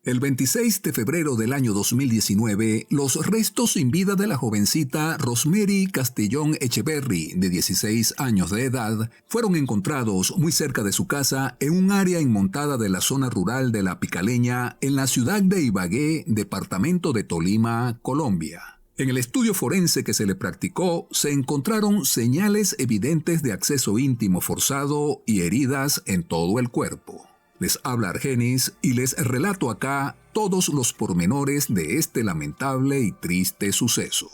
El 26 de febrero del año 2019, los restos sin vida de la jovencita Rosemary Castellón Echeverry, de 16 años de edad, fueron encontrados muy cerca de su casa en un área inmontada de la zona rural de La Picaleña, en la ciudad de Ibagué, departamento de Tolima, Colombia. En el estudio forense que se le practicó, se encontraron señales evidentes de acceso íntimo forzado y heridas en todo el cuerpo. Les habla Argenis y les relato acá todos los pormenores de este lamentable y triste suceso.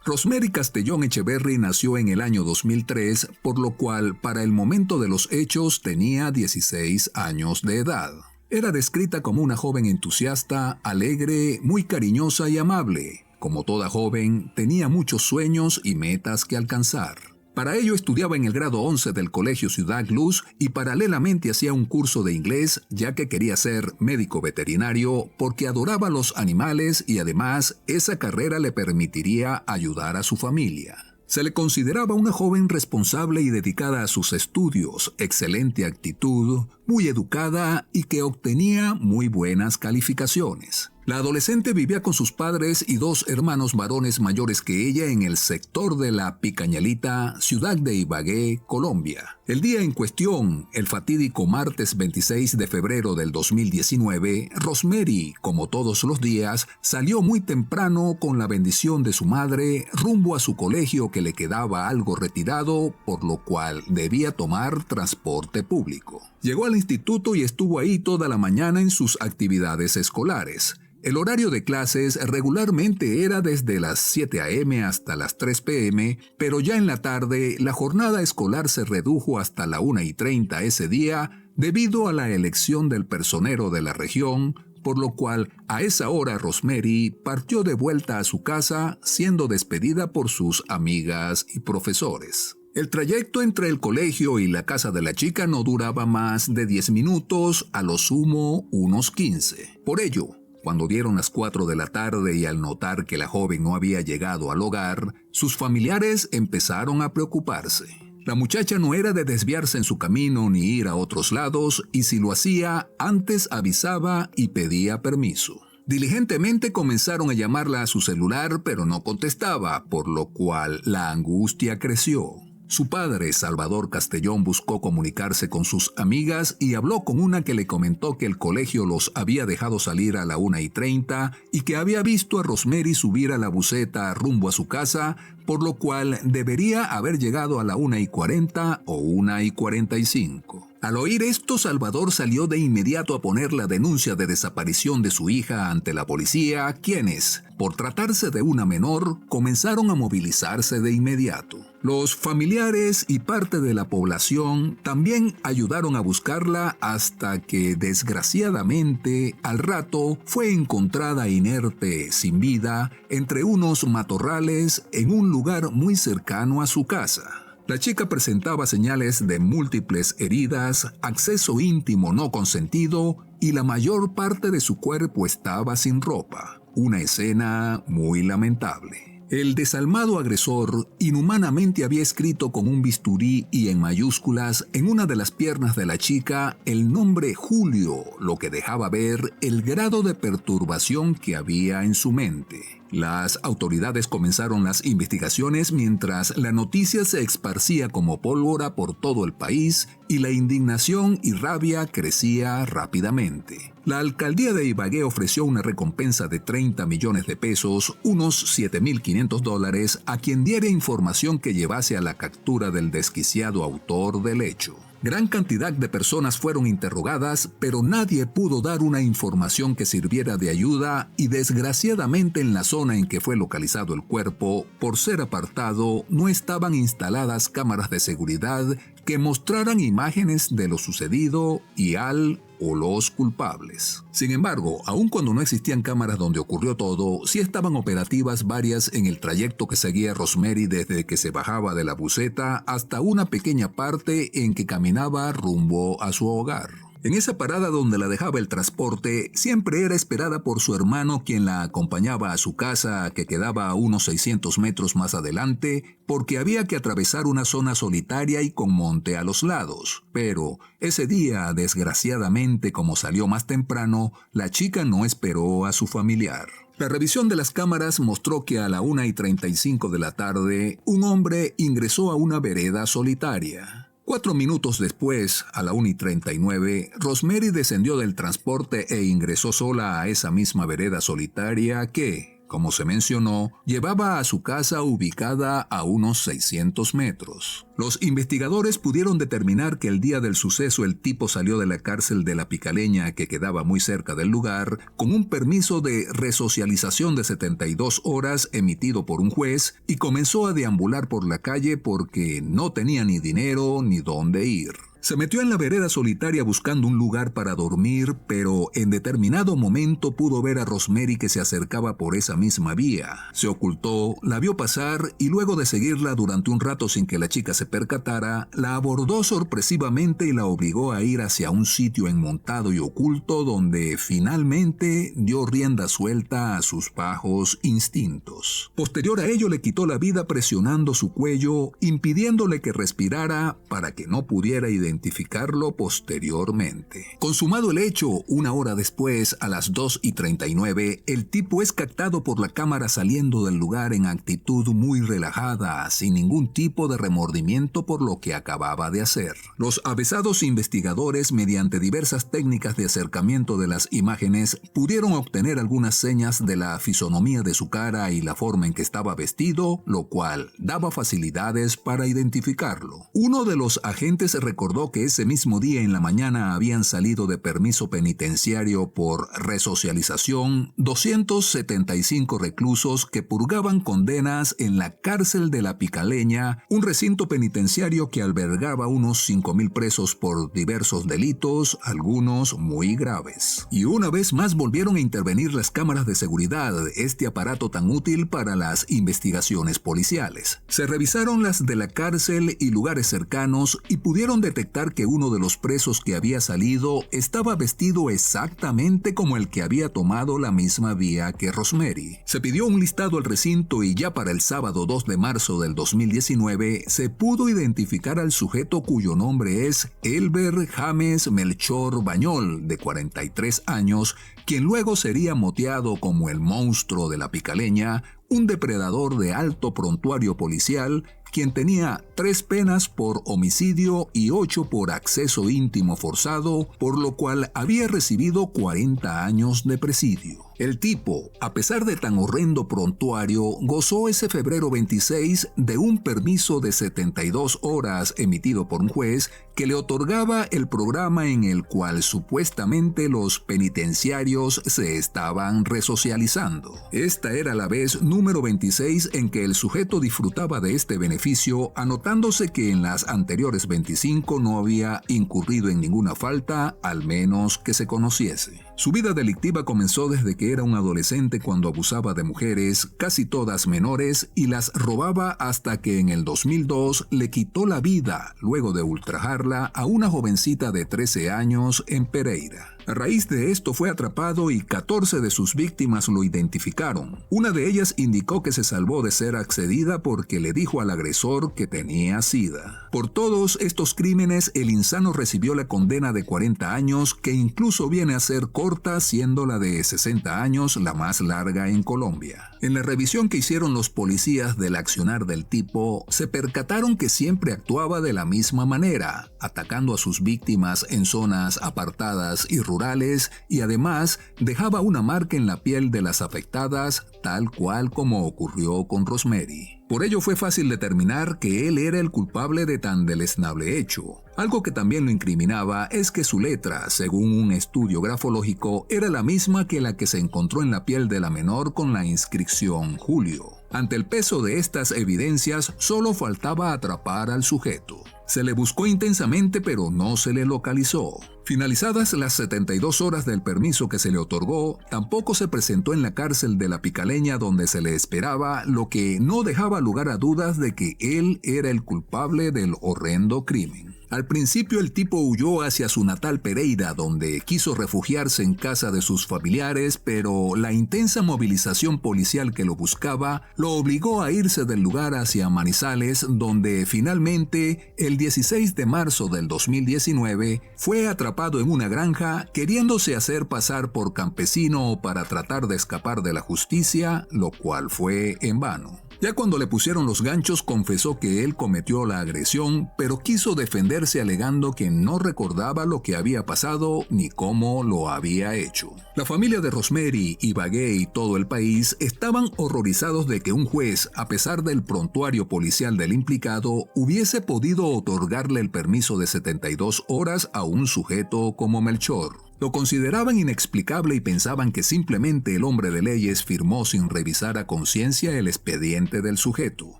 Rosemary Castellón Echeverry nació en el año 2003, por lo cual para el momento de los hechos tenía 16 años de edad. Era descrita como una joven entusiasta, alegre, muy cariñosa y amable. Como toda joven, tenía muchos sueños y metas que alcanzar. Para ello estudiaba en el grado 11 del Colegio Ciudad Luz y paralelamente hacía un curso de inglés, ya que quería ser médico veterinario porque adoraba los animales y además esa carrera le permitiría ayudar a su familia. Se le consideraba una joven responsable y dedicada a sus estudios, excelente actitud, muy educada y que obtenía muy buenas calificaciones. La adolescente vivía con sus padres y dos hermanos varones mayores que ella en el sector de La Picañalita, ciudad de Ibagué, Colombia. El día en cuestión, el fatídico martes 26 de febrero del 2019, Rosemary, como todos los días, salió muy temprano con la bendición de su madre rumbo a su colegio que le quedaba algo retirado, por lo cual debía tomar transporte público. Llegó al instituto y estuvo ahí toda la mañana en sus actividades escolares. El horario de clases regularmente era desde las 7 a.m. hasta las 3 p.m., pero ya en la tarde la jornada escolar se redujo hasta la 1:30 ese día debido a la elección del personero de la región, por lo cual a esa hora Rosemary partió de vuelta a su casa siendo despedida por sus amigas y profesores. El trayecto entre el colegio y la casa de la chica no duraba más de 10 minutos, a lo sumo unos 15. Por ello, cuando dieron las 4 de la tarde y al notar que la joven no había llegado al hogar, sus familiares empezaron a preocuparse. La muchacha no era de desviarse en su camino ni ir a otros lados, y si lo hacía, antes avisaba y pedía permiso. Diligentemente comenzaron a llamarla a su celular, pero no contestaba, por lo cual la angustia creció. Su padre, Salvador Castellón, buscó comunicarse con sus amigas y habló con una que le comentó que el colegio los había dejado salir a la 1:30 y que había visto a Rosemary subir a la buseta rumbo a su casa, por lo cual debería haber llegado a la 1:40 o 1:45. Al oír esto, Salvador salió de inmediato a poner la denuncia de desaparición de su hija ante la policía, quienes, por tratarse de una menor, comenzaron a movilizarse de inmediato. Los familiares y parte de la población también ayudaron a buscarla hasta que, desgraciadamente, al rato fue encontrada inerte, sin vida, entre unos matorrales en un lugar muy cercano a su casa. La chica presentaba señales de múltiples heridas, acceso íntimo no consentido y la mayor parte de su cuerpo estaba sin ropa. Una escena muy lamentable. El desalmado agresor inhumanamente había escrito con un bisturí y en mayúsculas en una de las piernas de la chica el nombre Julio, lo que dejaba ver el grado de perturbación que había en su mente. Las autoridades comenzaron las investigaciones mientras la noticia se esparcía como pólvora por todo el país y la indignación y rabia crecía rápidamente. La alcaldía de Ibagué ofreció una recompensa de 30 millones de pesos, unos $7.500, a quien diera información que llevase a la captura del desquiciado autor del hecho. Gran cantidad de personas fueron interrogadas, pero nadie pudo dar una información que sirviera de ayuda y desgraciadamente en la zona en que fue localizado el cuerpo, por ser apartado, no estaban instaladas cámaras de seguridad que mostraran imágenes de lo sucedido y al o los culpables. Sin embargo, aun cuando no existían cámaras donde ocurrió todo, sí estaban operativas varias en el trayecto que seguía Rosemary desde que se bajaba de la buseta hasta una pequeña parte en que caminaba rumbo a su hogar. En esa parada donde la dejaba el transporte, siempre era esperada por su hermano, quien la acompañaba a su casa, que quedaba a unos 600 metros más adelante, porque había que atravesar una zona solitaria y con monte a los lados. Pero ese día, desgraciadamente, como salió más temprano, la chica no esperó a su familiar. La revisión de las cámaras mostró que a la 1:35 de la tarde, un hombre ingresó a una vereda solitaria. 4 minutos después, a la 1:39, Rosemary descendió del transporte e ingresó sola a esa misma vereda solitaria que, como se mencionó, llevaba a su casa ubicada a unos 600 metros. Los investigadores pudieron determinar que el día del suceso el tipo salió de la cárcel de La Picaleña, que quedaba muy cerca del lugar, con un permiso de resocialización de 72 horas emitido por un juez, y comenzó a deambular por la calle porque no tenía ni dinero ni dónde ir. Se metió en la vereda solitaria buscando un lugar para dormir, pero en determinado momento pudo ver a Rosemary que se acercaba por esa misma vía. Se ocultó, la vio pasar y luego de seguirla durante un rato sin que la chica se percatara, la abordó sorpresivamente y la obligó a ir hacia un sitio enmontado y oculto donde finalmente dio rienda suelta a sus bajos instintos. Posterior a ello le quitó la vida presionando su cuello, impidiéndole que respirara para que no pudiera identificarlo posteriormente. Consumado el hecho, 1 hora después, a las 2:39, el tipo es captado por la cámara saliendo del lugar en actitud muy relajada, sin ningún tipo de remordimiento por lo que acababa de hacer. Los avesados investigadores, mediante diversas técnicas de acercamiento de las imágenes, pudieron obtener algunas señas de la fisonomía de su cara y la forma en que estaba vestido, lo cual daba facilidades para identificarlo. Uno de los agentes recordó que ese mismo día en la mañana habían salido de permiso penitenciario por resocialización 275 reclusos que purgaban condenas en la cárcel de La Picaleña, un recinto penitenciario que albergaba unos 5,000 presos por diversos delitos, algunos muy graves. Y una vez más volvieron a intervenir las cámaras de seguridad, este aparato tan útil para las investigaciones policiales. Se revisaron las de la cárcel y lugares cercanos y pudieron detectar que uno de los presos que había salido estaba vestido exactamente como el que había tomado la misma vía que Rosemary. Se pidió un listado al recinto y ya para el sábado 2 de marzo del 2019 se pudo identificar al sujeto cuyo nombre es Elber James Melchor Bañol, de 43 años, quien luego sería moteado como el monstruo de La Picaleña, un depredador de alto prontuario policial, quien tenía 3 penas por homicidio y 8 por acceso íntimo forzado, por lo cual había recibido 40 años de presidio. El tipo, a pesar de tan horrendo prontuario, gozó ese febrero 26 de un permiso de 72 horas emitido por un juez que le otorgaba el programa en el cual supuestamente los penitenciarios se estaban resocializando. Esta era la vez número 26 en que el sujeto disfrutaba de este beneficio, anotándose que en las anteriores 25 no había incurrido en ninguna falta, al menos que se conociese. Su vida delictiva comenzó desde que era un adolescente, cuando abusaba de mujeres, casi todas menores, y las robaba hasta que en el 2002 le quitó la vida, luego de ultrajarla a una jovencita de 13 años en Pereira. A raíz de esto fue atrapado y 14 de sus víctimas lo identificaron. Una de ellas indicó que se salvó de ser accedida porque le dijo al agresor que tenía sida. Por todos estos crímenes, el insano recibió la condena de 40 años, que incluso viene a ser corta, siendo la de 60 años la más larga en Colombia. En la revisión que hicieron los policías del accionar del tipo, se percataron que siempre actuaba de la misma manera, atacando a sus víctimas en zonas apartadas y rurales, y además dejaba una marca en la piel de las afectadas, tal cual como ocurrió con Rosemary. Por ello fue fácil determinar que él era el culpable de tan deleznable hecho. Algo que también lo incriminaba es que su letra, según un estudio grafológico, era la misma que la que se encontró en la piel de la menor con la inscripción Julio. Ante el peso de estas evidencias, solo faltaba atrapar al sujeto. Se le buscó intensamente, pero no se le localizó. Finalizadas las 72 horas del permiso que se le otorgó, tampoco se presentó en la cárcel de La Picaleña donde se le esperaba, lo que no dejaba lugar a dudas de que él era el culpable del horrendo crimen. Al principio el tipo huyó hacia su natal Pereira, donde quiso refugiarse en casa de sus familiares, pero la intensa movilización policial que lo buscaba lo obligó a irse del lugar hacia Manizales, donde finalmente, el 16 de marzo del 2019, fue atrapado en una granja queriéndose hacer pasar por campesino para tratar de escapar de la justicia, lo cual fue en vano. Ya cuando le pusieron los ganchos confesó que él cometió la agresión, pero quiso defenderse alegando que no recordaba lo que había pasado ni cómo lo había hecho. La familia de Rosemary, Ibagué y todo el país estaban horrorizados de que un juez, a pesar del prontuario policial del implicado, hubiese podido otorgarle el permiso de 72 horas a un sujeto como Melchor. Lo consideraban inexplicable y pensaban que simplemente el hombre de leyes firmó sin revisar a conciencia el expediente del sujeto.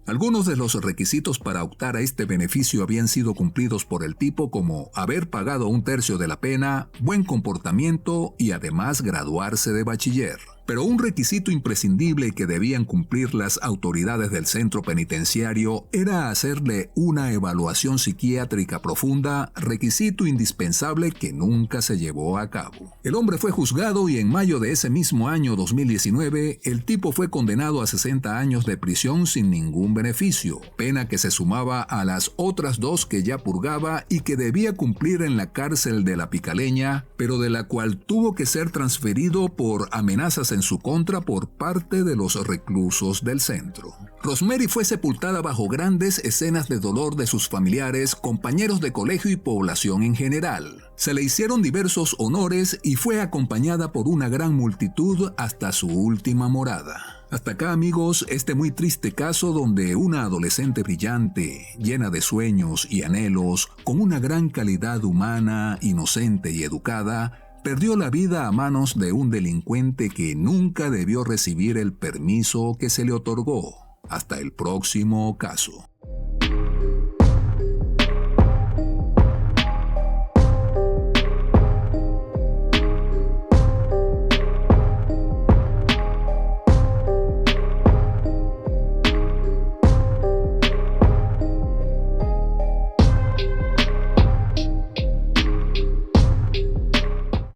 Algunos de los requisitos para optar a este beneficio habían sido cumplidos por el tipo, como haber pagado 1/3 de la pena, buen comportamiento y además graduarse de bachiller. Pero un requisito imprescindible que debían cumplir las autoridades del centro penitenciario era hacerle una evaluación psiquiátrica profunda, requisito indispensable que nunca se llevó a cabo. El hombre fue juzgado y en mayo de ese mismo año 2019, el tipo fue condenado a 60 años de prisión sin ningún beneficio, pena que se sumaba a las otras 2 que ya purgaba y que debía cumplir en la cárcel de La Picaleña, pero de la cual tuvo que ser transferido por amenazas en su contra por parte de los reclusos del centro. Rosemary fue sepultada bajo grandes escenas de dolor de sus familiares, compañeros de colegio y población en general. Se le hicieron diversos honores y fue acompañada por una gran multitud hasta su última morada. Hasta acá, amigos, este muy triste caso donde una adolescente brillante, llena de sueños y anhelos, con una gran calidad humana, inocente y educada, perdió la vida a manos de un delincuente que nunca debió recibir el permiso que se le otorgó. Hasta el próximo caso.